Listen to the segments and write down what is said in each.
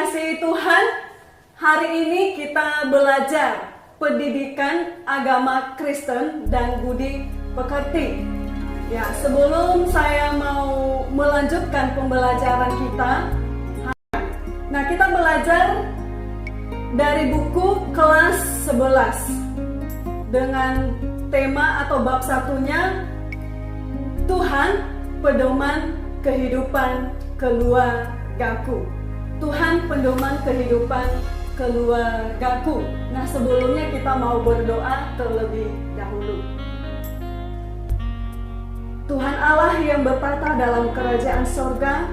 dikasihi Tuhan, hari ini kita belajar pendidikan agama Kristen dan budi pekerti. Ya, sebelum saya mau melanjutkan pembelajaran kita, nah kita belajar dari buku kelas 11 dengan tema atau bab satunya Tuhan pedoman kehidupan keluargaku. Tuhan pedoman kehidupan keluargaku. Nah, sebelumnya kita mau berdoa terlebih dahulu. Tuhan Allah yang bertata dalam kerajaan sorga,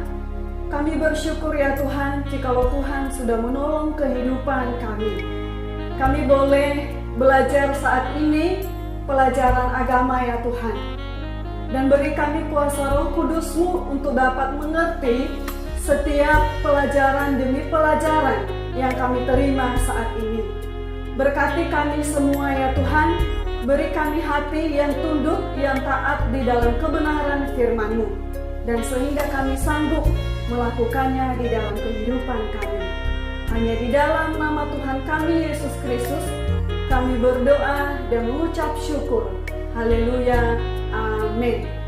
kami bersyukur ya Tuhan, jikalau Tuhan sudah menolong kehidupan kami. Kami boleh belajar saat ini pelajaran agama ya Tuhan. Dan beri kami kuasa Roh Kudus-Mu untuk dapat mengerti setiap pelajaran demi pelajaran yang kami terima saat ini. Berkati kami semua ya Tuhan, beri kami hati yang tunduk, yang taat di dalam kebenaran firman-Mu, dan sehingga kami sanggup melakukannya di dalam kehidupan kami. Hanya di dalam nama Tuhan kami Yesus Kristus, kami berdoa dan mengucap syukur. Haleluya, amin.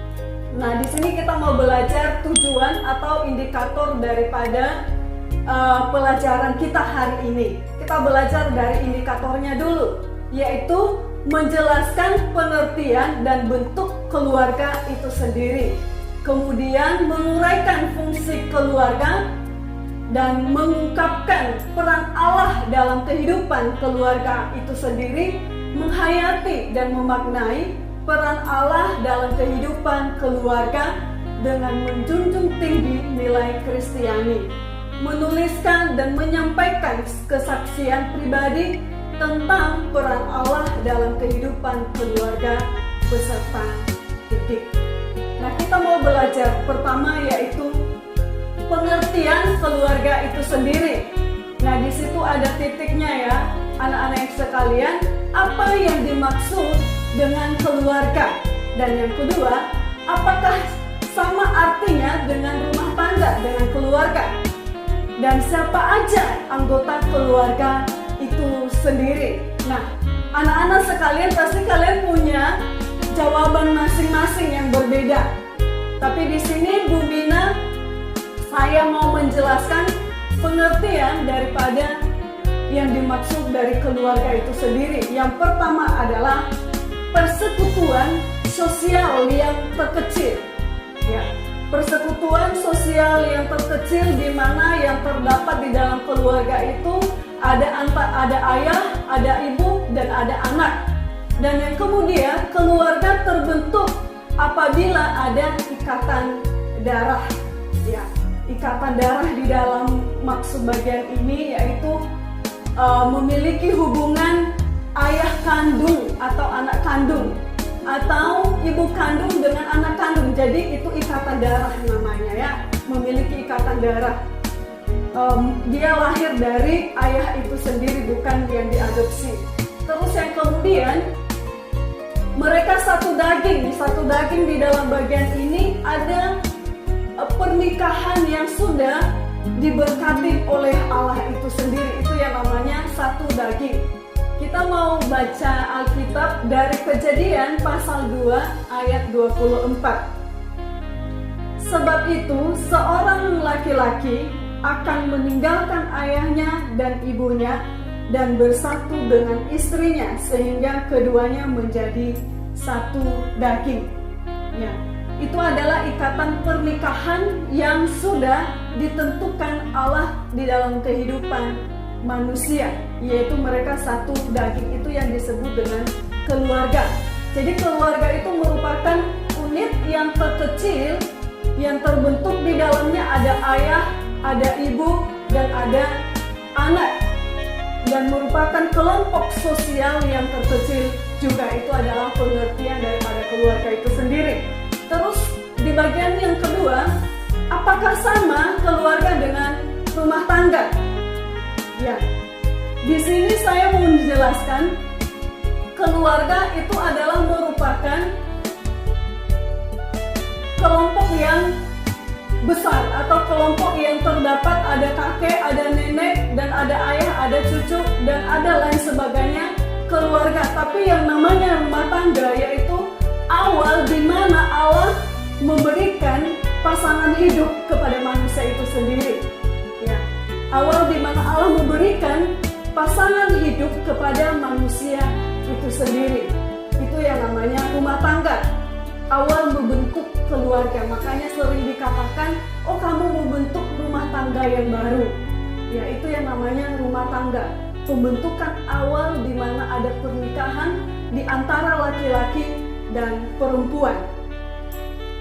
Nah, di sini kita mau belajar tujuan atau indikator daripada pelajaran kita hari ini. Kita belajar dari indikatornya dulu, yaitu menjelaskan pengertian dan bentuk keluarga itu sendiri. Kemudian menguraikan fungsi keluarga dan mengungkapkan peran Allah dalam kehidupan keluarga itu sendiri, menghayati dan memaknai peran Allah dalam kehidupan keluarga dengan menjunjung tinggi nilai Kristiani, menuliskan dan menyampaikan kesaksian pribadi tentang peran Allah dalam kehidupan keluarga beserta titik. Nah, kita mau belajar pertama yaitu pengertian keluarga itu sendiri. Nah, di situ ada titiknya ya, anak-anak sekalian, apa yang dimaksud dengan keluarga? Dan yang kedua, apakah sama artinya dengan rumah tangga, dengan keluarga? Dan siapa aja anggota keluarga itu sendiri? Nah, anak-anak sekalian, pasti kalian punya jawaban masing-masing yang berbeda. Tapi di sini Bu Mina, saya mau menjelaskan pengertian daripada yang dimaksud dari keluarga itu sendiri. Yang pertama adalah persekutuan sosial yang terkecil. Ya, persekutuan sosial yang terkecil di mana yang terdapat di dalam keluarga itu ada ayah, ada ibu, dan ada anak. Dan yang kemudian keluarga terbentuk apabila ada ikatan darah. Ya, ikatan darah di dalam maksud bagian ini yaitu memiliki hubungan ayah kandung atau anak kandung, atau ibu kandung dengan anak kandung. Jadi itu ikatan darah namanya ya, memiliki ikatan darah. Dia lahir dari ayah itu sendiri, bukan yang diadopsi. Terus yang kemudian mereka satu daging di dalam bagian ini ada pernikahan yang sudah diberkati oleh Allah itu sendiri. Itu yang namanya satu daging. Kita mau baca Alkitab dari Kejadian pasal 2 ayat 24. Sebab itu seorang laki-laki akan meninggalkan ayahnya dan ibunya dan bersatu dengan istrinya sehingga keduanya menjadi satu daging. Ya, itu adalah ikatan pernikahan yang sudah ditentukan Allah di dalam kehidupan manusia, yaitu mereka satu daging. Itu yang disebut dengan keluarga. Jadi keluarga itu merupakan unit yang terkecil yang terbentuk di dalamnya ada ayah, ada ibu, dan ada anak, dan merupakan kelompok sosial yang terkecil juga. Itu adalah pengertian daripada keluarga itu sendiri. Terus di bagian yang kedua, apakah sama keluarga dengan rumah tangga? Ya, di sini saya mau menjelaskan keluarga itu adalah merupakan kelompok yang besar atau kelompok yang terdapat ada kakek, ada nenek, dan ada ayah, ada cucu, dan ada lain sebagainya keluarga. Tapi yang namanya rumah tangga yaitu awal di mana Allah memberikan pasangan hidup kepada manusia itu sendiri. Ya, awal di mana Allah memberikan pasangan hidup kepada manusia itu sendiri. Itu yang namanya rumah tangga. Awal membentuk keluarga. Makanya sering dikatakan, oh kamu membentuk rumah tangga yang baru. Ya, itu yang namanya rumah tangga. Pembentukan awal di mana ada pernikahan di antara laki-laki dan perempuan.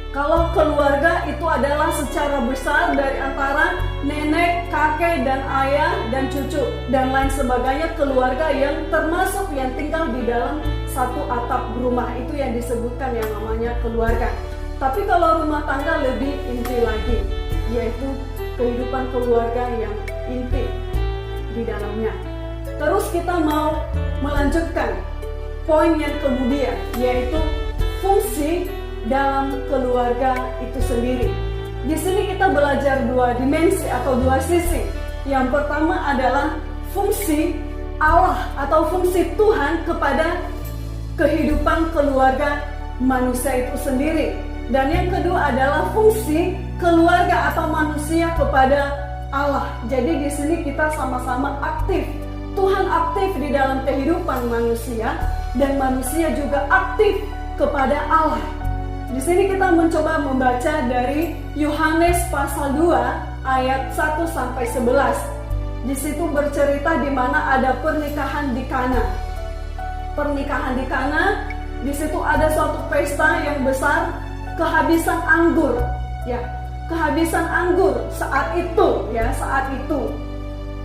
Kalau keluarga itu adalah secara besar dari antara nenek, kakek, dan ayah, dan cucu, dan lain sebagainya, keluarga yang termasuk yang tinggal di dalam satu atap rumah. Itu yang disebutkan yang namanya keluarga. Tapi kalau rumah tangga lebih inti lagi, yaitu kehidupan keluarga yang inti di dalamnya. Terus kita mau melanjutkan poin yang kemudian, yaitu fungsi dalam keluarga itu sendiri. Di sini kita belajar dua dimensi atau dua sisi. Yang pertama adalah fungsi Allah atau fungsi Tuhan kepada kehidupan keluarga manusia itu sendiri. Dan yang kedua adalah fungsi keluarga atau manusia kepada Allah. Jadi di sini kita sama-sama aktif. Tuhan aktif di dalam kehidupan manusia dan manusia juga aktif kepada Allah. Di sini kita mencoba membaca dari Yohanes pasal 2 ayat 1 sampai 11. Di situ bercerita di mana ada pernikahan di Kana. Pernikahan di Kana, di situ ada suatu pesta yang besar, kehabisan anggur. Ya, kehabisan anggur saat itu, ya, saat itu.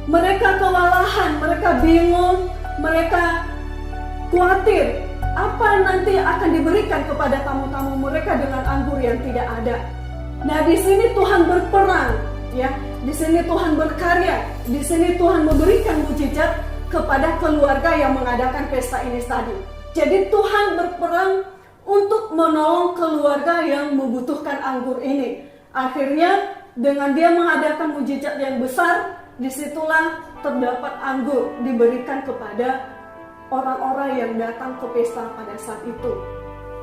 Mereka kewalahan, mereka bingung, mereka khawatir apa nanti akan diberikan kepada tamu-tamu mereka dengan anggur yang tidak ada. Nah, di sini Tuhan berperang, ya. Di sini Tuhan berkarya. Di sini Tuhan memberikan mujizat kepada keluarga yang mengadakan pesta ini tadi. Jadi Tuhan berperang untuk menolong keluarga yang membutuhkan anggur ini. Akhirnya dengan dia mengadakan mujizat yang besar, disitulah terdapat anggur diberikan kepada orang-orang yang datang ke pesta pada saat itu.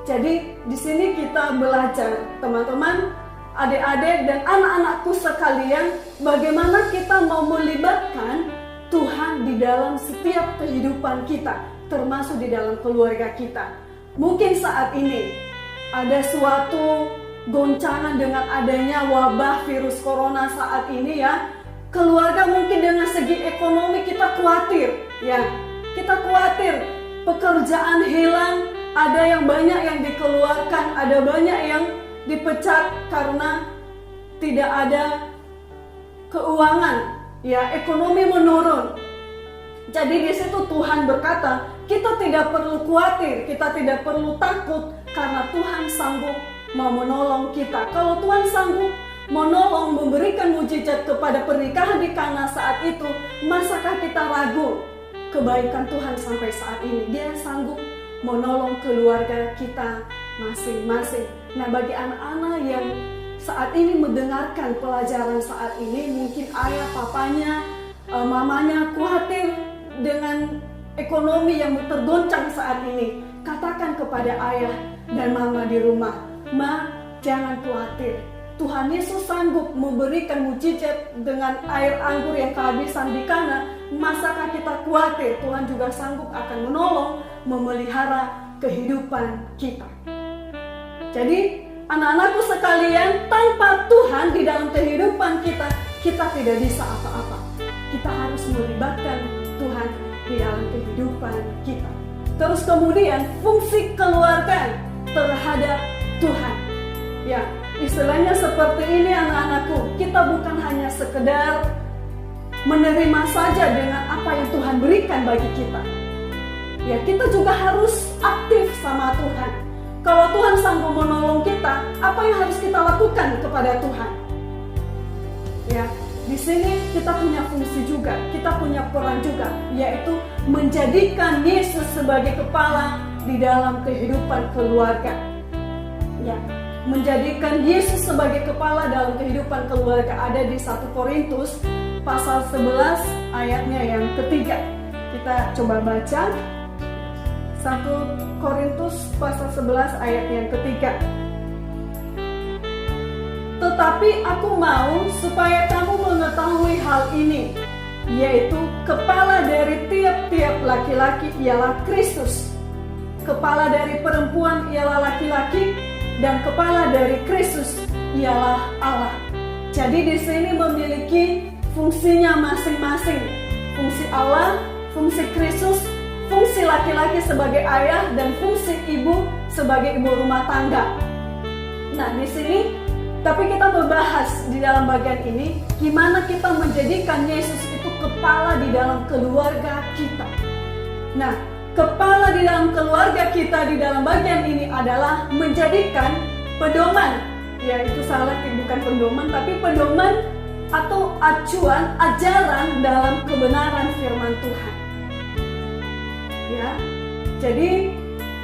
Jadi di sini kita belajar, teman-teman, adik-adik dan anak-anakku sekalian, bagaimana kita mau melibatkan Tuhan di dalam setiap kehidupan kita, termasuk di dalam keluarga kita. Mungkin saat ini ada suatu goncangan dengan adanya wabah virus corona saat ini, ya. Keluarga mungkin dengan segi ekonomi kita khawatir, ya. Kita khawatir pekerjaan hilang, ada yang banyak yang dikeluarkan, ada banyak yang dipecat karena tidak ada keuangan, ya, ekonomi menurun. Jadi di situ Tuhan berkata, kita tidak perlu khawatir, kita tidak perlu takut karena Tuhan sanggup mau menolong kita. Kalau Tuhan sanggup menolong, memberikan mujizat kepada pernikahan di Kana saat itu, masakah kita ragu kebaikan Tuhan sampai saat ini? Dia sanggup menolong keluarga kita masing-masing. Nah, bagi anak-anak yang saat ini mendengarkan pelajaran saat ini, mungkin ayah, papanya, mamanya khawatir dengan ekonomi yang tergoncang saat ini. Katakan kepada ayah dan mama di rumah, "Ma, jangan khawatir. Tuhan Yesus sanggup memberikan mujizat dengan air anggur yang kehabisan di Kana. Masakah kita khawatir? Tuhan juga sanggup akan menolong, memelihara kehidupan kita." Jadi anak-anakku sekalian, tanpa Tuhan di dalam kehidupan kita, kita tidak bisa apa-apa. Kita harus melibatkan Tuhan di dalam kehidupan kita. Terus kemudian fungsi keluarga terhadap Tuhan. Ya, istilahnya seperti ini anak-anakku, kita bukan hanya sekedar menerima saja dengan apa yang Tuhan berikan bagi kita. Ya, kita juga harus aktif sama Tuhan. Kalau Tuhan sanggup menolong kita, apa yang harus kita lakukan kepada Tuhan? Ya, di sini kita punya fungsi juga, kita punya peran juga, yaitu menjadikan Yesus sebagai kepala di dalam kehidupan keluarga. Ya, menjadikan Yesus sebagai kepala dalam kehidupan keluarga ada di 1 Korintus pasal 11 ayatnya yang ketiga. Kita coba baca 1 Korintus pasal 11 ayat yang ketiga. Tetapi aku mau supaya kamu mengetahui hal ini, yaitu kepala dari tiap-tiap laki-laki ialah Kristus, kepala dari perempuan ialah laki-laki, dan kepala dari Kristus ialah Allah. Jadi di sini memiliki fungsinya masing-masing. Fungsi Allah, fungsi Kristus, fungsi laki-laki sebagai ayah, dan fungsi ibu sebagai ibu rumah tangga. Nah, di sini tapi kita membahas di dalam bagian ini gimana kita menjadikan Yesus itu kepala di dalam keluarga kita. Nah, kepala di dalam keluarga kita di dalam bagian ini adalah menjadikan pedoman, yaitu salah bukan pedoman tapi pedoman atau acuan, ajaran dalam kebenaran firman Tuhan. Ya, jadi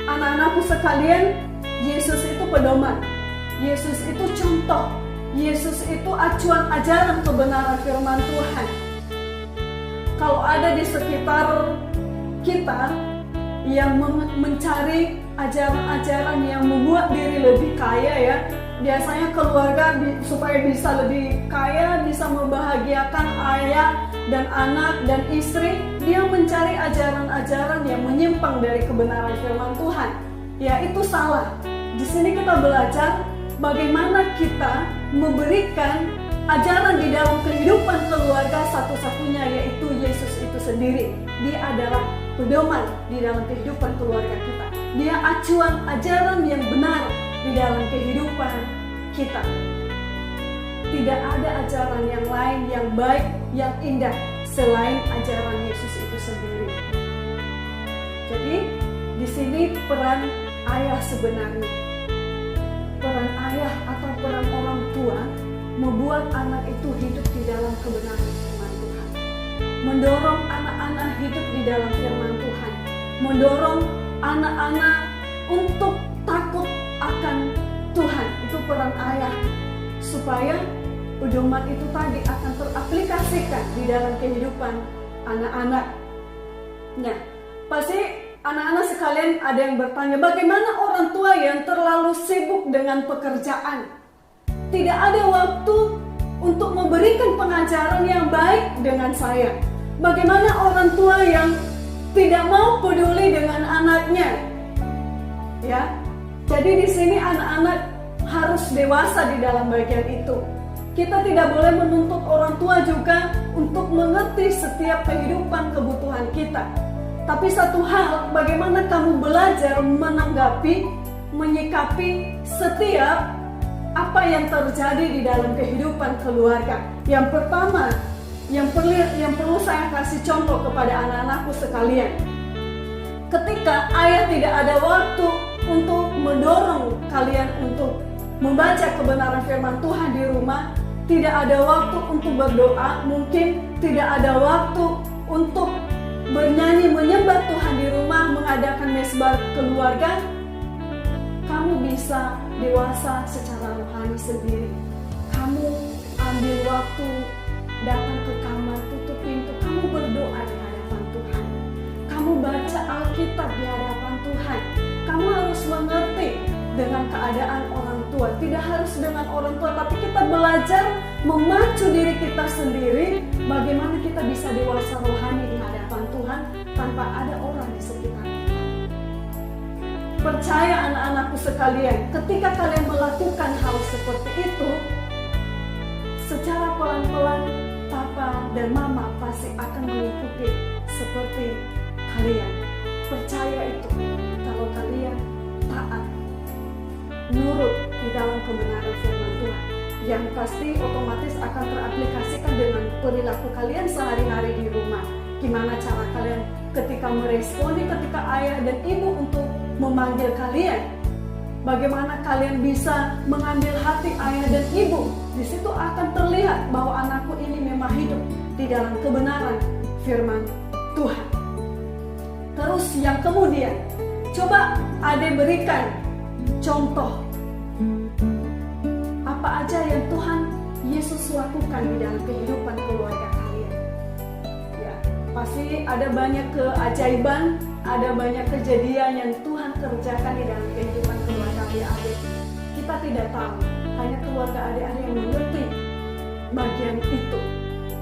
anak-anakku sekalian, Yesus itu pedoman, Yesus itu contoh, Yesus itu acuan ajaran kebenaran firman Tuhan. Kalau ada di sekitar kita yang mencari ajaran-ajaran yang membuat diri lebih kaya, ya, biasanya keluarga supaya bisa lebih kaya, bisa membahagiakan ayah dan anak dan istri, dia mencari ajaran-ajaran yang menyimpang dari kebenaran firman Tuhan. Ya, itu salah. Di sini kita belajar bagaimana kita memberikan ajaran di dalam kehidupan keluarga satu-satunya, yaitu Yesus itu sendiri. Dia adalah pedoman di dalam kehidupan keluarga kita. Dia acuan ajaran yang benar di dalam kehidupan kita. Tidak ada ajaran yang lain yang baik, yang indah selain ajaran Yesus itu sendiri. Jadi di sini peran ayah sebenarnya. Peran ayah atau peran orang tua membuat anak itu hidup di dalam kebenaran firman Tuhan. Mendorong anak-anak hidup di dalam firman Tuhan. Mendorong anak-anak untuk takut akan Tuhan. Itu peran ayah. Supaya pedoman itu tadi akan teraplikasikan di dalam kehidupan anak-anak. Nah, pasti anak-anak sekalian ada yang bertanya, bagaimana orang tua yang terlalu sibuk dengan pekerjaan, tidak ada waktu untuk memberikan pengajaran yang baik dengan saya? Bagaimana orang tua yang tidak mau peduli dengan anaknya? Ya, jadi di sini anak-anak harus dewasa di dalam bagian itu. Kita tidak boleh menuntut orang tua juga untuk mengerti setiap kehidupan kebutuhan kita. Tapi satu hal, bagaimana kamu belajar menanggapi, menyikapi setiap apa yang terjadi di dalam kehidupan keluarga. Yang pertama, yang perlu saya kasih contoh kepada anak-anakku sekalian. Ketika ayah tidak ada waktu untuk mendorong kalian untuk membaca kebenaran firman Tuhan di rumah, tidak ada waktu untuk berdoa, mungkin tidak ada waktu untuk bernyanyi menyembah Tuhan di rumah, mengadakan mesbah keluarga, kamu bisa dewasa secara rohani sendiri. Kamu ambil waktu, datang ke kamar, tutup pintu, kamu berdoa di hadapan Tuhan. Kamu baca Alkitab di hadapan Tuhan. Kamu harus mengerti dengan keadaan orang tua. Tidak harus dengan orang tua, tapi kita belajar memacu diri kita sendiri, bagaimana kita bisa dewasa rohani di hadapan Tuhan tanpa ada orang di sekitar kita. Percaya anak-anakku sekalian, ketika kalian melakukan hal seperti itu, secara pelan-pelan papa dan mama pasti akan mengikuti seperti kalian. Percaya itu, kalau kalian taat, nurut di dalam kebenaran firman Tuhan, yang pasti otomatis akan teraplikasikan dengan perilaku kalian sehari-hari di rumah. Gimana cara kalian ketika meresponi ketika ayah dan ibu untuk memanggil kalian? Bagaimana kalian bisa mengambil hati ayah dan ibu? Di situ akan terlihat bahwa anakku ini memang hidup di dalam kebenaran firman Tuhan. Terus yang kemudian, coba Ade berikan contoh apa aja yang Tuhan Yesus lakukan di dalam kehidupan keluarga kalian. Jadi ada banyak keajaiban, ada banyak kejadian yang Tuhan kerjakan di dalam kehidupan keluarga adik-adik. Kita tidak tahu, hanya keluarga adik-adik yang mengerti bagian itu.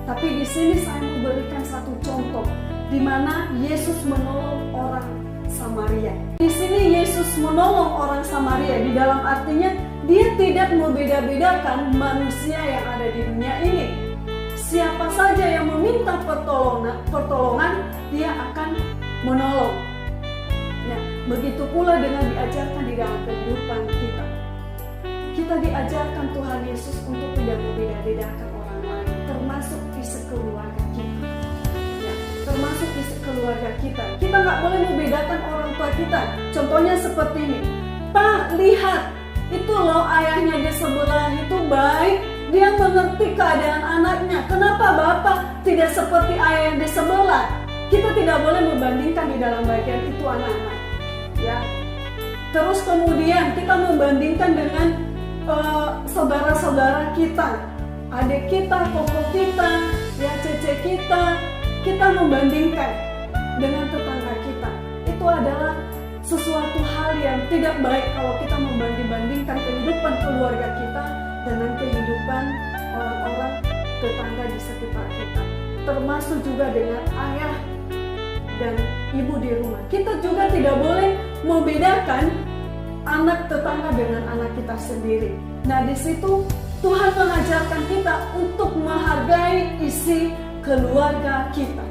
Tapi di sini saya mau berikan satu contoh di mana Yesus menolong orang Samaria. Di sini Yesus menolong orang Samaria, di dalam artinya dia tidak membeda-bedakan manusia yang ada di dunia ini. Siapa saja yang meminta pertolongan, dia akan menolong. Nah, begitu pula dengan diajarkan di dalam kehidupan kita. Kita diajarkan Tuhan Yesus untuk tidak membeda-bedakan orang lain, termasuk isi keluarga kita. Ya, termasuk isi keluarga kita. Kita nggak boleh membedakan orang tua kita. Contohnya seperti ini. Pak, lihat, itu loh ayahnya di sebelah itu baik. Dia mengerti keadaan anaknya. Kenapa Bapak tidak seperti ayah yang di sebelah? Kita tidak boleh membandingkan di dalam bagian itu anak-anak. Ya. Terus kemudian kita membandingkan dengan saudara-saudara kita, adik kita, koko kita, ya cece kita membandingkan dengan tetangga kita. Itu adalah sesuatu hal yang tidak baik kalau kita membanding-bandingkan kehidupan keluarga kita dengan kehidupan orang-orang tetangga di sekitar kita. Termasuk juga dengan ayah dan ibu di rumah. Kita juga tidak boleh membedakan anak tetangga dengan anak kita sendiri. Nah, di situ Tuhan mengajarkan kita untuk menghargai isi keluarga kita.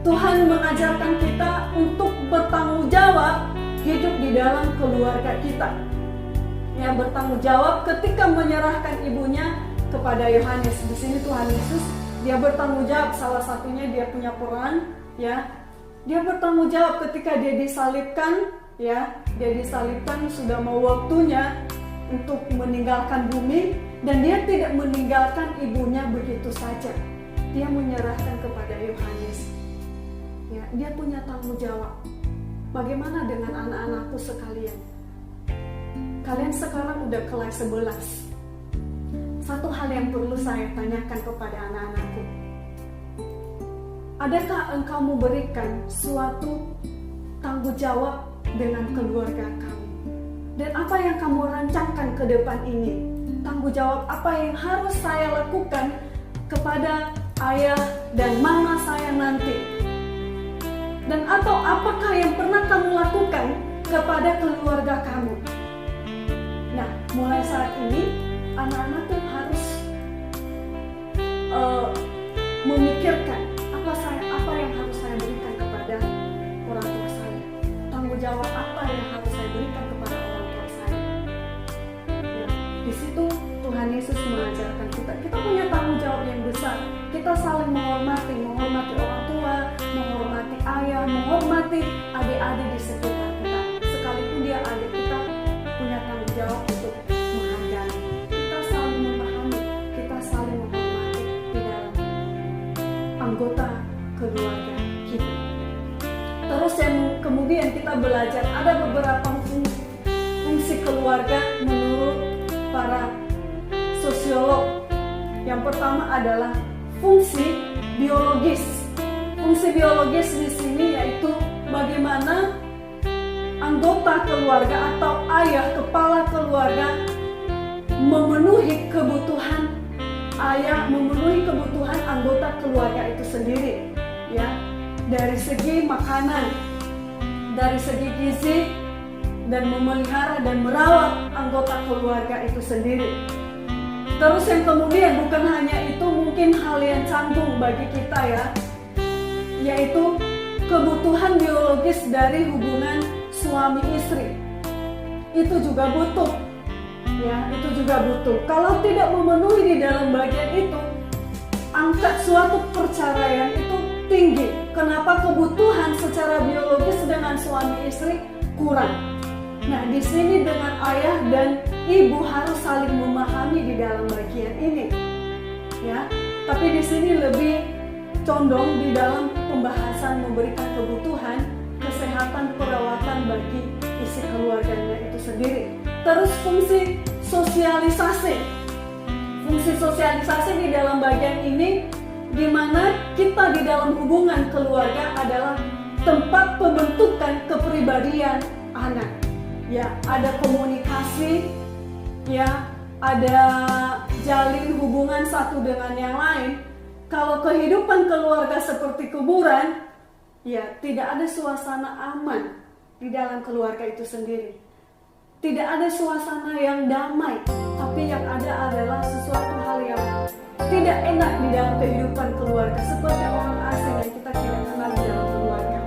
Tuhan mengajarkan kita untuk bertanggung jawab hidup di dalam keluarga kita. Yang bertanggung jawab ketika menyerahkan ibunya kepada Yohanes. Di sini Tuhan Yesus dia bertanggung jawab, salah satunya dia punya peran, ya. Dia bertanggung jawab ketika dia disalibkan, ya. Dia disalibkan sudah mau waktunya untuk meninggalkan bumi dan dia tidak meninggalkan ibunya begitu saja. Dia menyerahkan kepada Yohanes. Ya, dia punya tanggung jawab. Bagaimana dengan anak-anakku sekalian? Kalian sekarang udah kelas 11. Satu hal yang perlu saya tanyakan kepada anak-anakku. Adakah engkau memberikan suatu tanggung jawab dengan keluarga kamu? Dan apa yang kamu rancangkan ke depan ini? Tanggung jawab apa yang harus saya lakukan kepada ayah dan mama saya nanti? Dan atau apakah yang pernah kamu lakukan kepada keluarga kamu? Nah, mulai saat ini anak-anak tuh harus memikirkan apa yang harus saya berikan kepada orang tua saya. Tanggung jawab apa yang harus saya berikan kepada orang tua saya. Ya, di situ Tuhan Yesus mengajarkan kita punya tanggung jawab yang besar. Kita saling menghormati orang tua, menghormati ayah, menghormati adik-adik di sekitar kita. Sekalipun dia adik kita, punya tanggung jawab untuk menghargai. Kita saling memahami, kita saling menghormati di dalam anggota keluarga kita. Terus yang kemudian kita belajar ada beberapa fungsi keluarga menurut para sosiolog. Yang pertama adalah fungsi biologis. Fungsi biologis di sini yaitu bagaimana anggota keluarga atau ayah kepala keluarga memenuhi kebutuhan anggota keluarga itu sendiri, ya, dari segi makanan, dari segi gizi, dan memelihara dan merawat anggota keluarga itu sendiri. Terus yang kemudian bukan hanya itu, mungkin hal yang canggung bagi kita, ya, yaitu kebutuhan biologis dari hubungan suami istri. Itu juga butuh, ya, itu juga butuh. Kalau tidak memenuhi di dalam bagian itu, angka suatu perceraian itu tinggi. Kenapa? Kebutuhan secara biologis dengan suami istri kurang. Nah, di sini dengan ayah dan ibu harus saling memahami di dalam bagian ini, ya. Tapi di sini lebih condong di dalam pembahasan memberikan kebutuhan kesehatan perawatan bagi isi keluarganya itu sendiri. Terus fungsi sosialisasi. Fungsi sosialisasi di dalam bagian ini di mana kita di dalam hubungan keluarga adalah tempat pembentukan kepribadian anak. Ya, ada komunikasi, ya, ada jalin hubungan satu dengan yang lain. Kalau kehidupan keluarga seperti kuburan, ya, tidak ada suasana aman di dalam keluarga itu sendiri. Tidak ada suasana yang damai, tapi yang ada adalah sesuatu hal yang tidak enak di dalam kehidupan keluarga, seperti orang asing yang kita tidak kenal di dalam keluarga.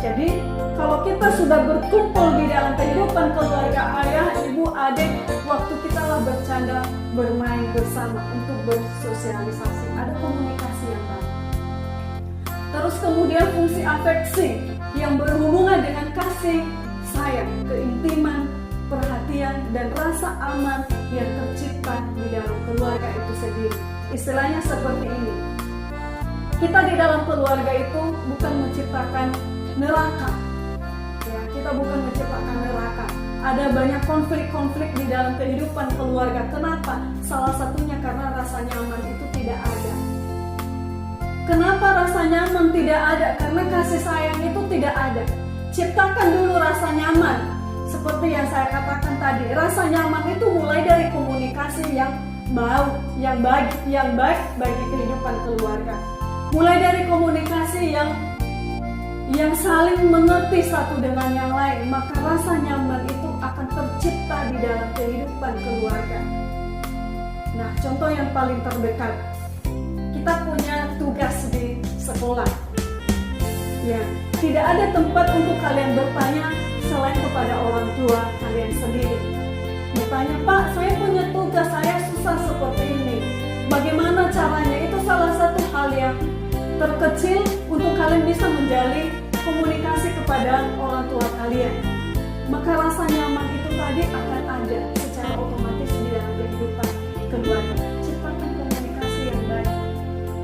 Jadi, kalau kita sudah berkumpul di dalam kehidupan keluarga, ayah, ibu, adik, waktu kita lah bercanda, bermain bersama untuk bersosialisasi, ada komunikasi yang baik. Terus kemudian fungsi afeksi yang berhubungan dengan kasih, sayang, keintiman, perhatian, dan rasa aman yang tercipta di dalam keluarga itu sendiri. Istilahnya seperti ini. Kita di dalam keluarga itu bukan menciptakan neraka. Ya, kita bukan menciptakan neraka. Ada banyak konflik-konflik di dalam kehidupan keluarga. Kenapa? Salah satunya karena rasa nyaman itu tidak ada. Kenapa rasa nyaman tidak ada? Karena kasih sayang itu tidak ada. Ciptakan dulu rasa nyaman. Seperti yang saya katakan tadi, rasa nyaman itu mulai dari komunikasi yang baik bagi kehidupan keluarga. Mulai dari komunikasi yang saling mengerti satu dengan yang lain, maka rasa nyaman itu akan tercipta di dalam kehidupan keluarga. Nah, contoh yang paling terdekat, kita punya tugas di sekolah. Ya, tidak ada tempat untuk kalian bertanya selain kepada orang tua kalian sendiri. Bertanya, Pak, saya punya tugas, saya susah seperti ini. Bagaimana caranya? Itu salah satu hal yang terkecil untuk kalian bisa menjalin komunikasi kepada orang tua kalian. Maka rasa nyaman itu tadi akan ada secara otomatis di dalam kehidupan keluarga. Ciptakan komunikasi yang baik,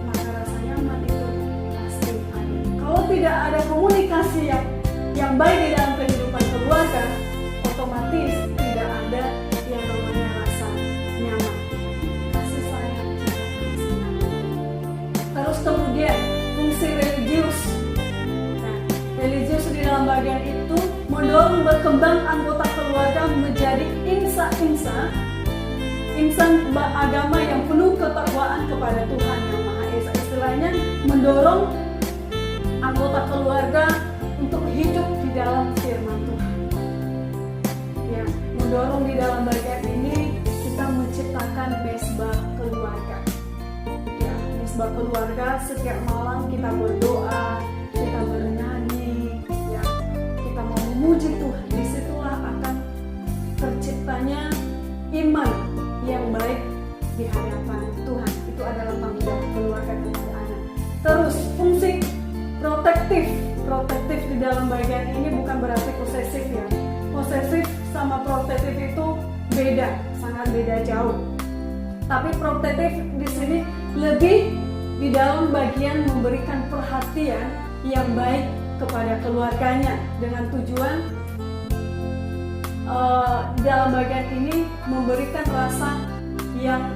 maka rasa nyaman itu pasti ada. Kalau tidak ada komunikasi yang baik di dalam kehidupan keluarga, otomatis tidak ada yang namanya rasa nyaman, kasih sayang. Terus kemudian fungsi religius. Nah, religius di dalam bagian itu mendorong berkembang anggota keluarga menjadi insan agama yang penuh ketakwaan kepada Tuhan Yang Maha Esa. Istilahnya mendorong anggota keluarga untuk hidup di dalam firman Tuhan. Ya, mendorong di dalam bagian ini kita menciptakan mesbah keluarga. Ya, mesbah keluarga setiap malam kita berdoa, kita bernyanyi, ya, kita mau memuji Tuhan. Disitulah akan terciptanya iman yang baik di hadapan Tuhan. Itu adalah tanggung jawab keluarga kepada anak. Terus fungsi protektif di dalam bagian ini bukan berarti posesif, ya. Posesif sama protektif itu beda, sangat beda jauh. Tapi protektif di sini lebih di dalam bagian memberikan perhatian yang baik kepada keluarganya dengan tujuan dalam bagian ini memberikan rasa yang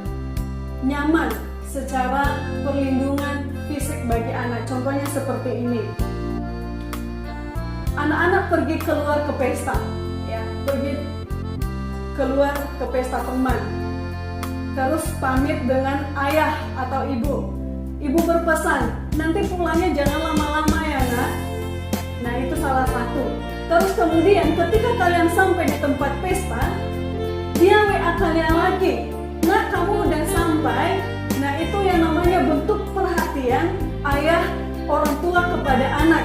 nyaman secara perlindungan fisik bagi anak. Contohnya seperti ini. Anak-anak pergi keluar ke pesta, ya, pergi keluar ke pesta teman. Terus pamit dengan ayah atau ibu. Ibu berpesan, nanti pulangnya jangan lama-lama ya, Nak. Nah, itu salah satu. Terus kemudian ketika kalian sampai di tempat pesta, dia WA kalian lagi, Nak, kamu udah sampai. Nah, itu yang namanya bentuk perhatian ayah orang tua kepada anak.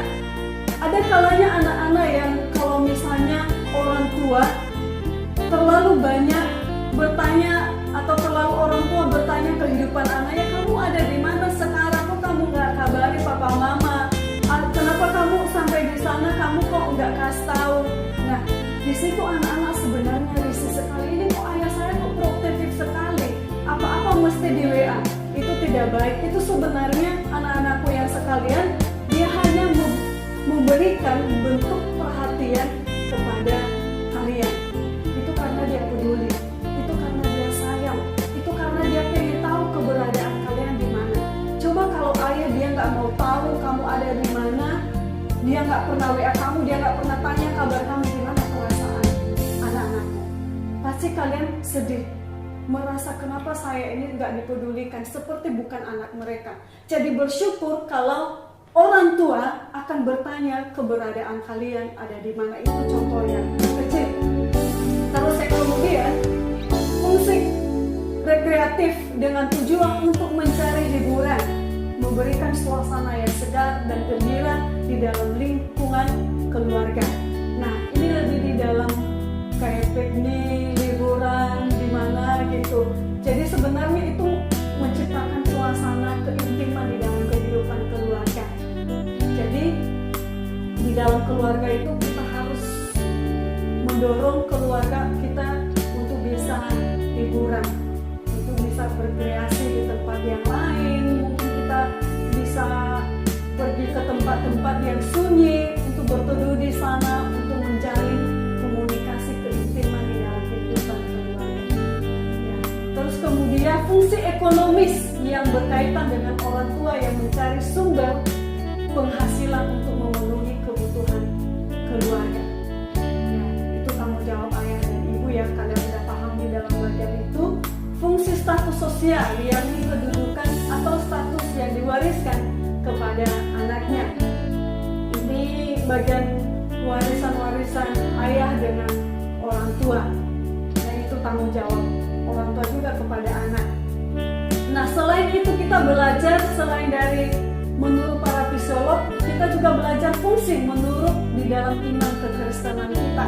Ada kalanya anak-anak yang kalau misalnya orang tua terlalu banyak bertanya atau terlalu orang tua bertanya kehidupan anaknya, kamu ada di mana sekarang, kok kamu nggak kabari papa mama, kenapa kamu sampai di sana, kamu kok nggak kasih tahu. Nah, di situ anak-anak sebenarnya risih sekali, ini kok ayah saya kok protektif sekali, apa-apa mesti di WA. Itu tidak baik. Itu sebenarnya anak-anakku yang sekalian, dia hanya memberikan bentuk perhatian kepada kalian. Itu karena dia peduli, itu karena dia sayang, itu karena dia pengen tahu keberadaan kalian di mana. Coba kalau nggak mau tahu kamu ada di mana, dia nggak pernah WA kamu, dia nggak pernah tanya kabar kamu, gimana perasaan anak-anakmu. Pasti kalian sedih, merasa kenapa saya ini nggak dipedulikan, seperti bukan anak mereka. Jadi bersyukur kalau orang tua akan bertanya keberadaan kalian ada di mana. Itu contoh yang kecil. Terus yang kemudian, fungsi rekreatif dengan tujuan untuk mencari hiburan, memberikan suasana yang segar dan gembira di dalam lingkungan keluarga. Nah, ini lebih di dalam kayak piknik, liburan, di mana gitu. Jadi sebenarnya itu menciptakan suasana keintiman di dalam kehidupan keluarga. Jadi di dalam keluarga itu kita harus mendorong keluarga kita untuk bisa liburan, untuk bisa berkreasi di tempat yang lain. Mungkin kita bisa pergi ke tempat-tempat yang sunyi untuk berteduh di sana, untuk menjalin komunikasi keintiman di dalam kehidupan keluarga. Ya. Terus kemudian fungsi ekonomis yang berkaitan dengan orang tua yang mencari sumber penghasilan untuk memenuhi kebutuhan keluarga. Ya, itu tanggung jawab ayah dan ibu ya, kalian sudah paham di dalam bagian itu. Fungsi status sosial yang kedudukan atau status yang diwariskan kepada anaknya. Ini bagian warisan-warisan ayah dengan orang tua. Nah, itu tanggung jawab orang tua juga kepada anak. Nah, selain itu kita belajar, selain dari menurut para psikolog, kita juga belajar fungsi menurut di dalam iman kekristenan kita,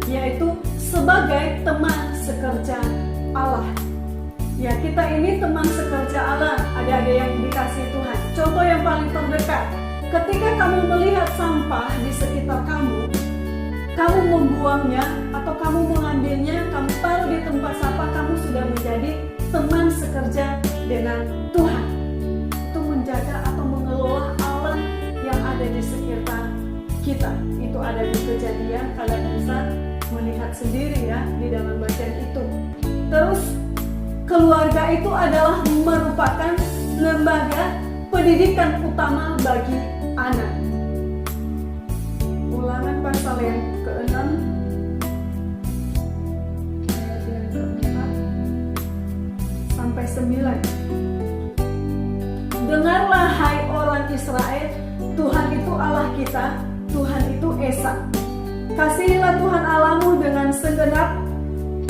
yaitu sebagai teman sekerja Allah. Ya, kita ini teman sekerja Allah, ada yang dikasih Tuhan. Contoh yang paling terdekat, ketika kamu melihat sampah di sekitar kamu membuangnya atau kamu mengambilnya, kamu taruh di tempat sampah, kamu sudah menjadi teman sekerja dengan Tuhan. Itu menjaga atau mengelola alam yang ada di sekitar kita. Itu ada di Kejadian, kalian bisa melihat sendiri ya di dalam bagian itu. Terus keluarga itu adalah merupakan lembaga pendidikan utama bagi anak. Ulangan pasal yang ke-6 ayat yang ke-4 sampai 9. Dengarlah hai orang Israel, Tuhan itu Allah kita, Tuhan itu Esa. Kasihilah Tuhan Allahmu dengan segenap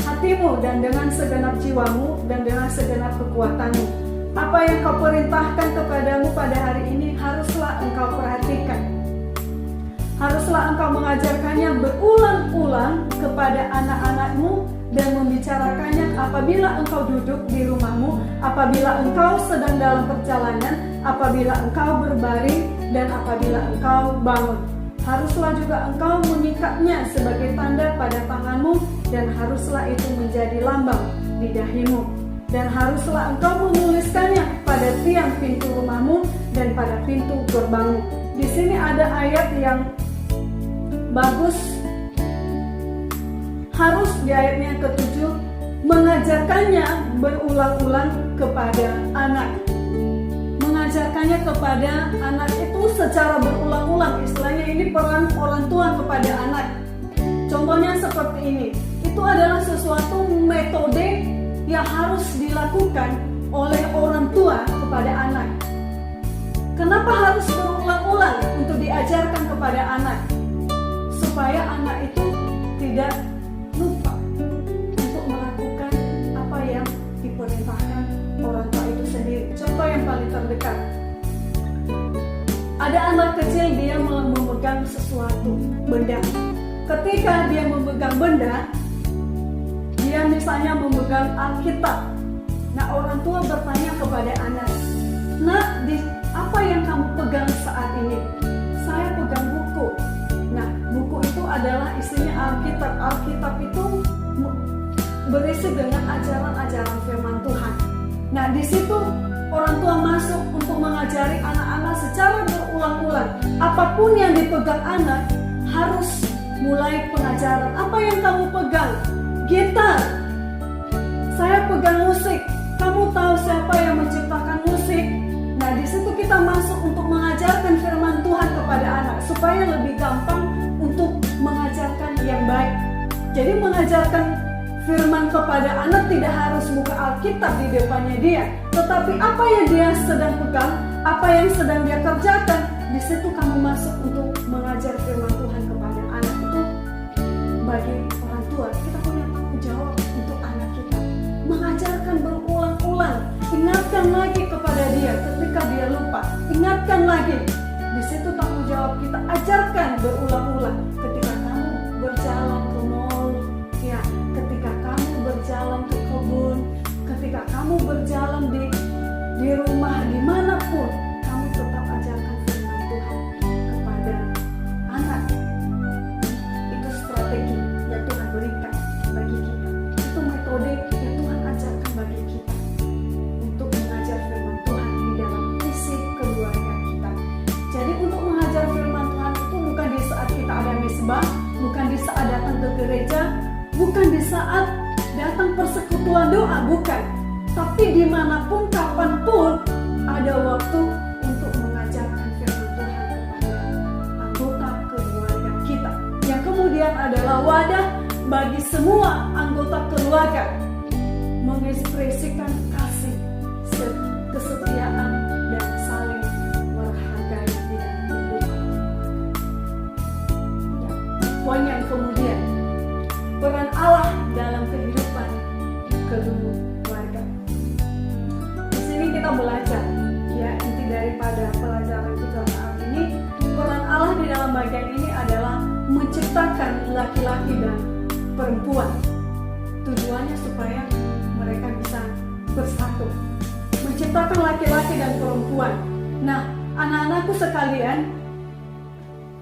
hatimu dan dengan segenap jiwamu dan dengan segenap kekuatanmu. Apa yang kau perintahkan kepadamu pada hari ini haruslah engkau perhatikan. Haruslah engkau mengajarkannya berulang-ulang kepada anak-anakmu dan membicarakannya apabila engkau duduk di rumahmu, apabila engkau sedang dalam perjalanan, apabila engkau berbaring, dan apabila engkau bangun. Haruslah juga engkau mengikatnya sebagai tanda pada tanganmu, dan haruslah itu menjadi lambang di dahimu. Dan haruslah engkau menuliskannya pada tiang pintu rumahmu dan pada pintu gerbangmu. Di sini ada ayat yang bagus. Harus di ayatnya ke-7, mengajarkannya berulang-ulang kepada anak. Mengajarkannya kepada anak itu secara berulang-ulang. Istilahnya ini peran orang tua kepada anak. Contohnya seperti ini. Itu adalah sesuatu metode yang harus dilakukan oleh orang tua kepada anak. Kenapa harus berulang-ulang untuk diajarkan kepada anak? Supaya anak itu tidak lupa untuk melakukan apa yang diperintahkan orang tua itu sendiri. Contoh yang paling terdekat, ada anak kecil, dia memegang sesuatu benda. Ketika dia memegang benda, dia misalnya memegang Alkitab. Nah, orang tua bertanya kepada anak, "Nak, apa yang kamu pegang saat ini?" "Saya pegang buku." Nah, buku itu adalah isinya Alkitab. Alkitab itu berisi dengan ajaran-ajaran firman Tuhan. Nah, di situ orang tua masuk untuk mengajari anak-anak secara berulang-ulang. Apapun yang dipegang anak harus mulai pengajaran. Apa yang kamu pegang? Gitar. Saya pegang musik. Kamu tahu siapa yang menciptakan musik? Nah, di situ kita masuk untuk supaya lebih gampang untuk mengajarkan yang baik. Jadi mengajarkan firman kepada anak tidak harus buka Alkitab di depannya dia, tetapi apa yang dia sedang pegang, apa yang sedang dia kerjakan, di situ kamu masuk untuk mengajar firman Tuhan kepada anak. Itu bagi orang tua, kita punya tanggung jawab untuk anak kita, mengajarkan berulang-ulang, ingatkan lagi kepada dia ketika dia lupa, ingatkan lagi. Di situ tanggung jawab kita, ajarkan berulang-ulang. Ketika kamu berjalan ke mall, ya, ketika kamu berjalan ke kebun, ketika kamu berjalan di rumah, dimanapun, kamu tetap ajarkan firman Tuhan kepada anak. Itu strategi yang Tuhan berikan bagi kita. Itu metode yang Tuhan ajarkan bagi kita untuk mengajar firman Tuhan di dalam isi keluarga kita. Jadi untuk mengajar firman Tuhan itu bukan di saat kita ada misbah, bukan di saat datang ke gereja, bukan di saat datang persekutuan doa, bukan. Tapi dimanapun, kapanpun, ada waktu untuk mengajarkan firman Tuhan kepada anggota keluarga kita, yang kemudian adalah wadah bagi semua anggota keluarga mengekspresikan kasih, kesetiaan, dan saling menghargai di dalam kehidupan. Ya. Poin yang kemudian, peran Allah dalam kehidupan keluarga. Di sini kita belajar, ya, inti daripada pelajaran kita saat ini, peran Allah di dalam bagian ini adalah menciptakan laki-laki dan perempuan. Tujuannya supaya mereka bisa bersatu, menciptakan laki-laki dan perempuan. Nah, anak-anakku sekalian,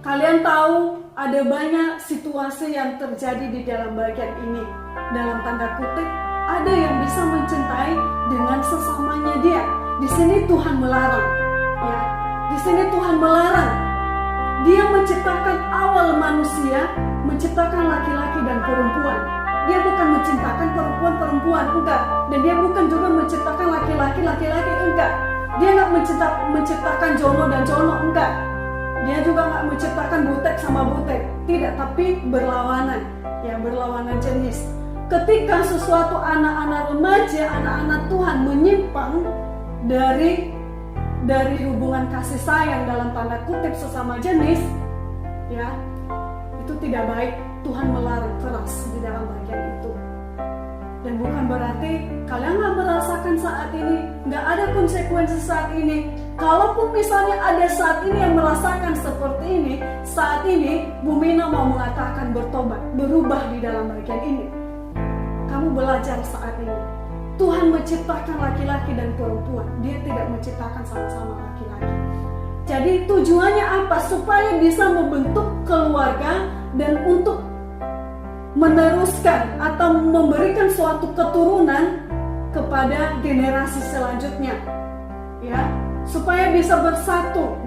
kalian tahu ada banyak situasi yang terjadi di dalam bagian ini. Dalam tanda kutip, ada yang bisa mencintai dengan sesamanya dia. Di sini Tuhan melarang, ya. Di sini Tuhan melarang. Dia menciptakan awal manusia, menciptakan laki-laki dan perempuan. Dia bukan menciptakan perempuan, enggak. Dan dia bukan juga menciptakan laki-laki, enggak. Dia nggak menciptakan jono dan jono, enggak. Dia juga nggak menciptakan butek sama butek, tidak. Tapi berlawanan, ya, berlawanan jenis. Ketika sesuatu anak-anak remaja, anak-anak Tuhan menyimpang dari hubungan kasih sayang dalam tanda kutip sesama jenis, ya, itu tidak baik. Tuhan melarang keras di dalam bagian itu. Dan bukan berarti kalian nggak merasakan saat ini, nggak ada konsekuensi saat ini. Kalaupun misalnya ada saat ini yang merasakan seperti ini, saat ini Bu Mina mau mengatakan bertobat, berubah di dalam bagian ini. Kamu belajar saat ini. Tuhan menciptakan laki-laki dan perempuan. Dia tidak menciptakan sama-sama laki-laki. Jadi tujuannya apa? Supaya bisa membentuk keluarga dan untuk meneruskan atau memberikan suatu keturunan kepada generasi selanjutnya, ya, supaya bisa bersatu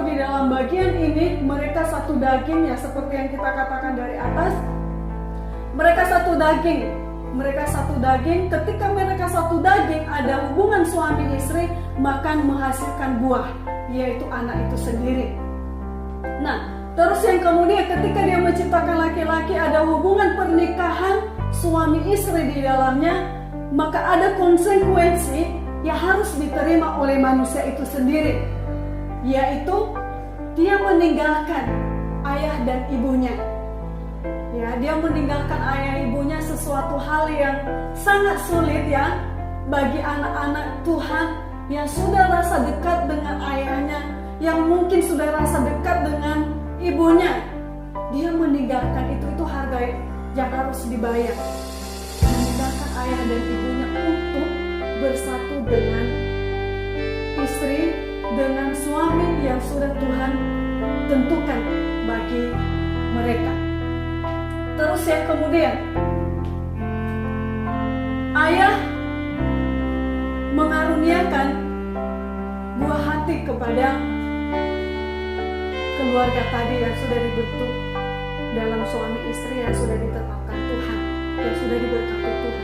di dalam bagian ini. Mereka satu daging, ya, seperti yang kita katakan dari atas. Mereka satu daging. Ketika mereka satu daging, ada hubungan suami istri, maka menghasilkan buah, yaitu anak itu sendiri. Nah, terus yang kemudian ketika dia menciptakan laki-laki, ada hubungan pernikahan suami istri di dalamnya, maka ada konsekuensi yang harus diterima oleh manusia itu sendiri, yaitu dia meninggalkan ayah dan ibunya. Ya, dia meninggalkan ayah ibunya, sesuatu hal yang sangat sulit, ya, bagi anak-anak Tuhan yang sudah rasa dekat dengan ayahnya, yang mungkin sudah rasa dekat dengan ibunya. Dia meninggalkan itu harga yang harus dibayar. Meninggalkan ayah dan ibunya untuk bersatu dengan istri, dengan suami yang sudah Tuhan tentukan bagi mereka. Terus yang kemudian, ayah mengaruniakan buah hati kepada keluarga tadi yang sudah dibentuk dalam suami istri yang sudah ditetapkan Tuhan, yang sudah diberkati Tuhan.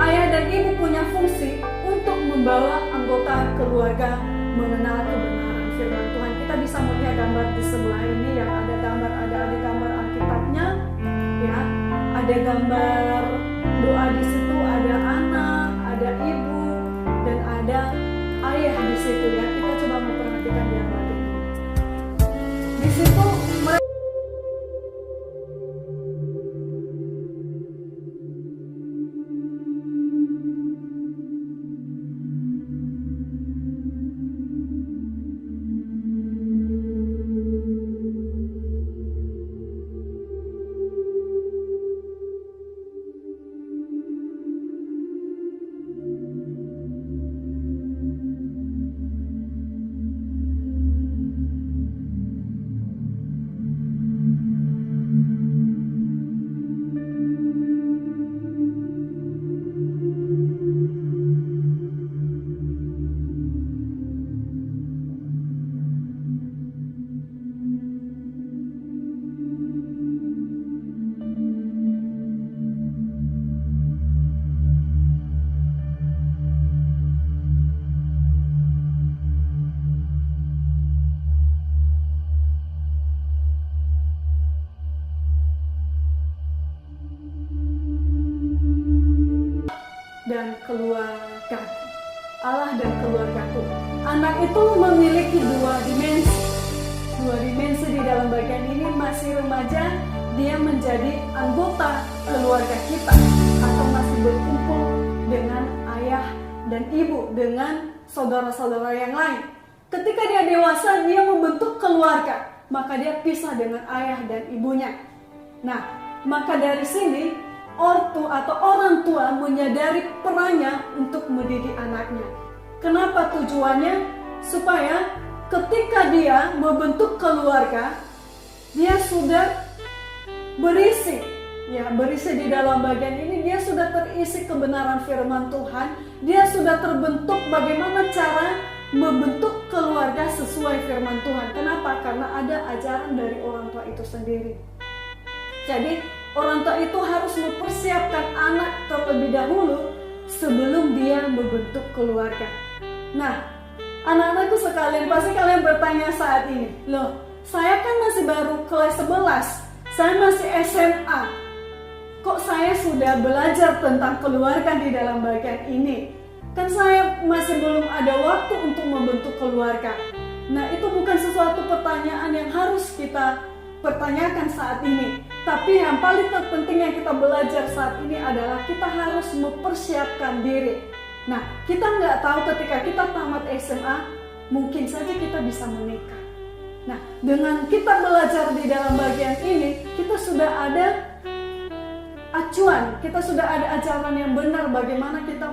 Ayah dan ibu punya fungsi untuk membawa anggota keluarga mengenal kebenaran firman Tuhan. Kita kita bisa melihat gambar di sebelah ini yang ada gambar Alkitabnya, ya, ada gambar doa di situ, ada anak, ada ibu, dan ada ayah di situ, ya. Kita coba memperhatikan gambar ini. Di situ dan keluarga, Allah dan keluargaku. Anak itu memiliki dua dimensi di dalam bagian ini. Masih remaja, dia menjadi anggota keluarga kita, atau masih berkumpul dengan ayah dan ibu, dengan saudara-saudara yang lain. Ketika dia dewasa, dia membentuk keluarga, maka dia pisah dengan ayah dan ibunya. Nah, maka dari sini ortu atau orang tua menyadari perannya untuk mendidik anaknya. Kenapa tujuannya? Supaya ketika dia membentuk keluarga, dia sudah berisi di dalam bagian ini, dia sudah terisi kebenaran firman Tuhan, dia sudah terbentuk bagaimana cara membentuk keluarga sesuai firman Tuhan. Kenapa? Karena ada ajaran dari orang tua itu sendiri. Jadi orang tua itu harus mempersiapkan anak terlebih dahulu sebelum dia membentuk keluarga. Nah, anak-anakku sekalian, pasti kalian bertanya saat ini, loh, saya kan masih baru kelas 11, saya masih SMA, kok saya sudah belajar tentang keluarga di dalam bagian ini? Kan saya masih belum ada waktu untuk membentuk keluarga. Nah, itu bukan sesuatu pertanyaan yang harus kita pertanyakan saat ini. Tapi yang paling terpenting yang kita belajar saat ini adalah kita harus mempersiapkan diri. Nah, kita nggak tahu ketika kita tamat SMA, mungkin saja kita bisa menikah. Nah, dengan kita belajar di dalam bagian ini, kita sudah ada acuan, kita sudah ada ajaran yang benar bagaimana kita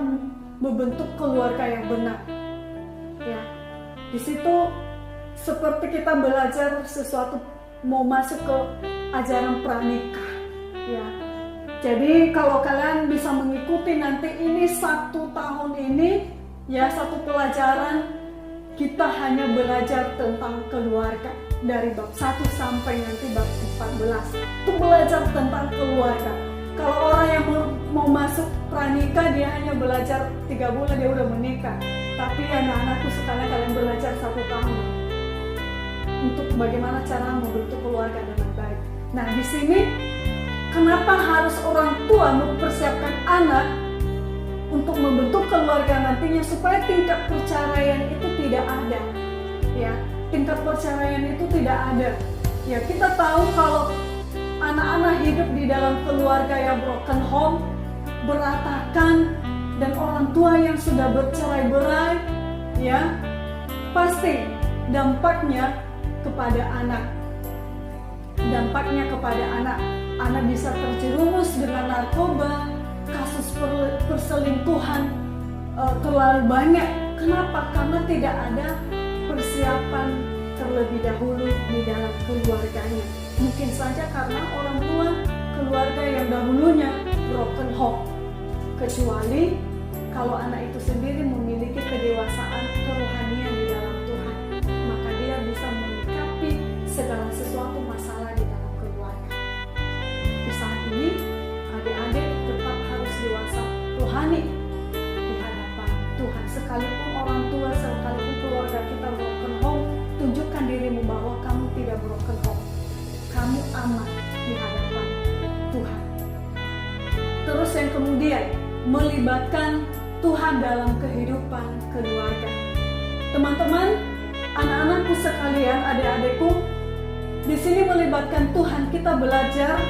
membentuk keluarga yang benar. Ya, di situ seperti kita belajar sesuatu, mau masuk ke ajaran pranikah, ya. Jadi kalau kalian bisa mengikuti nanti ini 1 tahun ini, ya, 1 pelajaran kita hanya belajar tentang keluarga dari bab 1 sampai nanti bab 14. Itu belajar tentang keluarga. Kalau orang yang mau masuk pranikah, dia hanya belajar 3 bulan dia udah menikah. Tapi anak-anakku sekalian, kalian belajar 1 tahun untuk bagaimana cara membentuk keluarga dengan baik. Nah, di sini kenapa harus orang tua mempersiapkan anak untuk membentuk keluarga nantinya supaya tingkat perceraian itu tidak ada, ya. Tingkat perceraian itu tidak ada. Ya, kita tahu kalau anak-anak hidup di dalam keluarga yang broken home, berantakan, dan orang tua yang sudah bercerai-berai, ya, pasti dampaknya kepada anak. Dampaknya kepada anak bisa terjerumus dengan narkoba, kasus perselingkuhan terlalu banyak. Kenapa? Karena tidak ada persiapan terlebih dahulu di dalam keluarganya. Mungkin saja karena orang tua keluarga yang dahulunya broken home. Kecuali kalau anak itu sendiri memiliki kedewasaan kerohanian di dalam Tuhan, maka dia bisa menyikapi segala sesuatu masalah di dalam keluarga. Di saat ini, adik-adik tetap harus dewasa rohani di hadapan Tuhan. Sekalipun orang tua, sekalipun keluarga kita broken home, tunjukkan dirimu aman di hadapan Tuhan. Terus yang kemudian, melibatkan Tuhan dalam kehidupan keluarga. Teman-teman, anak-anakku sekalian, adik-adikku, di sini melibatkan Tuhan, kita belajar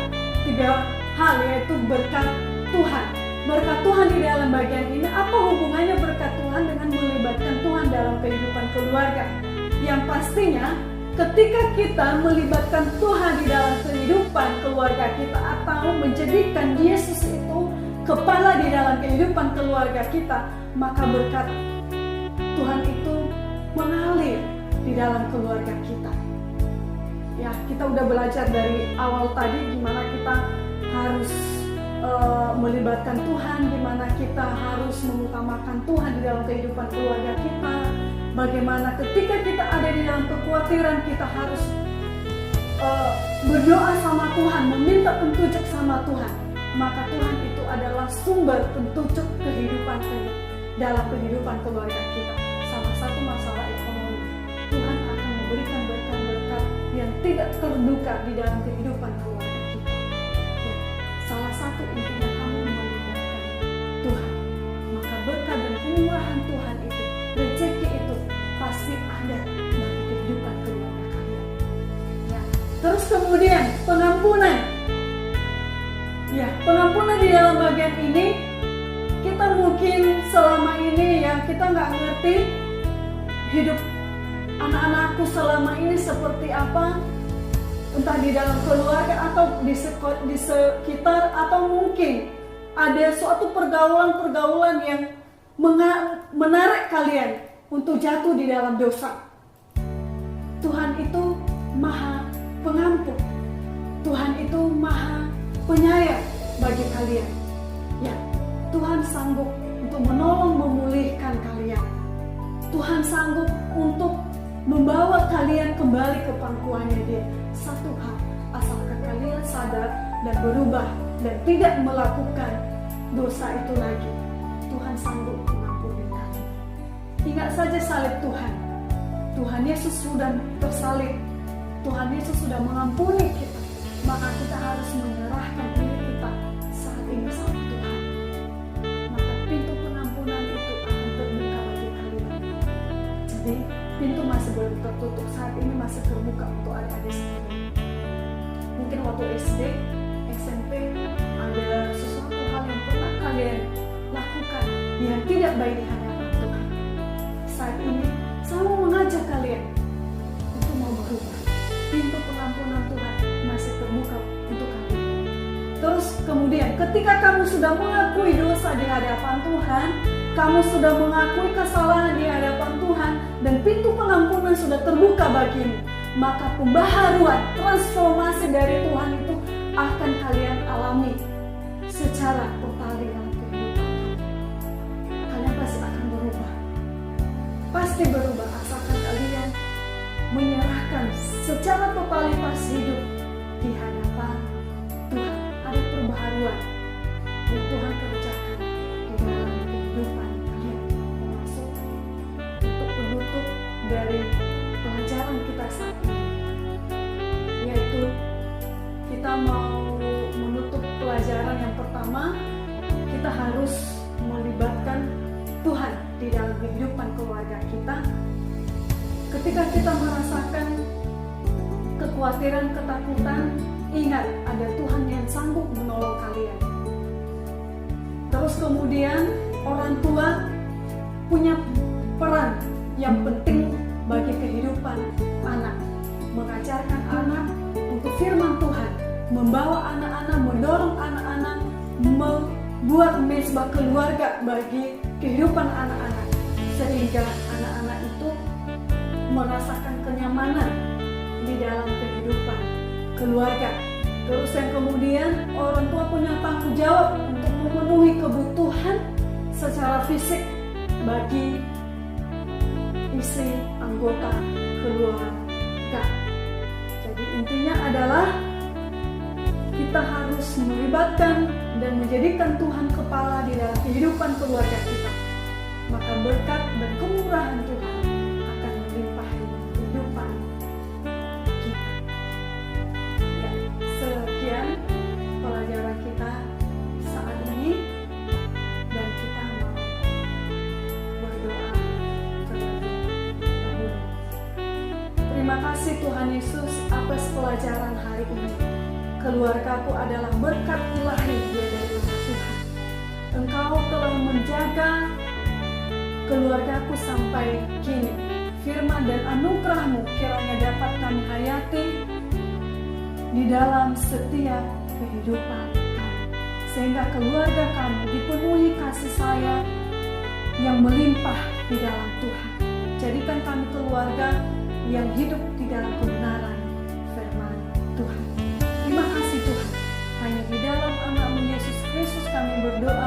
3 hal, yaitu berkat Tuhan. Berkat Tuhan di dalam bagian ini, apa hubungannya berkat Tuhan dengan melibatkan Tuhan dalam kehidupan keluarga? Yang pastinya, ketika kita melibatkan Tuhan di dalam kehidupan keluarga kita atau menjadikan Yesus itu kepala di dalam kehidupan keluarga kita, maka berkat Tuhan itu mengalir di dalam keluarga kita. Ya, kita udah belajar dari awal tadi gimana kita harus melibatkan Tuhan, gimana kita harus mengutamakan Tuhan di dalam kehidupan keluarga kita. Bagaimana ketika kita ada di dalam kekhawatiran, kita harus berdoa sama Tuhan, meminta petunjuk sama Tuhan. Maka Tuhan itu adalah sumber petunjuk kehidupan dalam kehidupan keluarga kita. Salah satu masalah ekonomi, Tuhan akan memberikan berkat-berkat yang tidak terduga di dalam kehidupan keluarga kita. Ya, salah satu intinya kamu melibatkan Tuhan, maka berkat dan kemurahan Tuhan itu, rezeki itu pasti ada bagi kehidupan keluarga kalian. Ya. Terus kemudian pengampunan. Ya, pengampunan di dalam bagian ini, kita mungkin selama ini ya kita nggak ngerti hidup anak-anakku selama ini seperti apa, entah di dalam keluarga atau di sekitar, atau mungkin ada suatu pergaulan-pergaulan yang menarik kalian untuk jatuh di dalam dosa. Tuhan itu Maha Pengampun, Tuhan itu Maha Penyayang bagi kalian. Ya, Tuhan sanggup untuk menolong memulihkan kalian. Tuhan sanggup untuk membawa kalian kembali ke pangkuannya Dia. Satu hal, asalkan kalian sadar dan berubah dan tidak melakukan dosa itu lagi, Tuhan sanggup mengampuni kalian. Ingat saja salib Tuhan. Tuhan Yesus sudah tersalib. Tuhan Yesus sudah mengampuni kita. Maka kita harus menyerahkan diri kita saat ini sama Tuhan. Maka pintu pengampunan itu akan terbuka bagi kalian. Jadi pintu masih belum tertutup, saat ini masih terbuka untuk adik-adik sekalian. Mungkin waktu SD, SMP ada sesuatu hal yang pernah kalian lakukan yang tidak baik di hadapan Tuhan. Saat ini saya mau mengajak kalian untuk mau berubah. Pintu pengampunan Tuhan masih terbuka untuk kalian. Terus kemudian ketika kamu sudah mengakui dosa di hadapan Tuhan, kamu sudah mengakui kesalahan di hadapan Tuhan, dan pintu pengampunan sudah terbuka bagimu, maka pembaharuan, transformasi dari Tuhan itu akan kalian alami secara total di dalam kehidupan kalian. Kalian pasti akan berubah. Pasti berubah asalkan kalian menyerahkan secara totalitas hidup di hadapan Tuhan. Ada perbaharuan yang Tuhan kerjakan di dalam kehidupan kalian. Termasuk untuk penutup dari pelajaran kita saat ini, yaitu kita mau menutup pelajaran yang pertama, kita harus melibatkan Tuhan di dalam kehidupan keluarga kita. Ketika kita merasakan kekhawatiran, ketakutan, ingat ada Tuhan yang sanggup menolong kalian. Terus kemudian orang tua punya peran yang penting bagi kehidupan anak. Mengajarkan anak untuk firman Tuhan, membawa anak-anak, mendorong anak-anak, membuat mesbah keluarga bagi kehidupan anak-anak, sehingga anak-anak itu merasakan kenyamanan di dalam kehidupan keluarga. Terus yang kemudian orang tua punya tanggung jawab untuk memenuhi kebutuhan secara fisik bagi isi anggota keluarga. Jadi intinya adalah kita harus melibatkan dan menjadikan Tuhan kepala di dalam kehidupan keluarga kita. Maka berkat dan kemurahan Tuhan akan melimpah di kehidupan kita. Ya, Terima kasih Tuhan Yesus atas pelajaran hari ini. Keluargaku adalah berkat ilahi dari Tuhan. Engkau telah menjaga keluargaku sampai kini. Firman dan anugerah-Mu kiranya dapat kami hayati di dalam setiap kehidupan kami. Sehingga keluarga kami dipenuhi kasih sayang yang melimpah di dalam Tuhan. Jadikan kami keluarga yang hidup di dalam kebenaran firman Tuhan. Terima kasih Tuhan. Hanya di dalam anak-Mu Yesus Kristus kami berdoa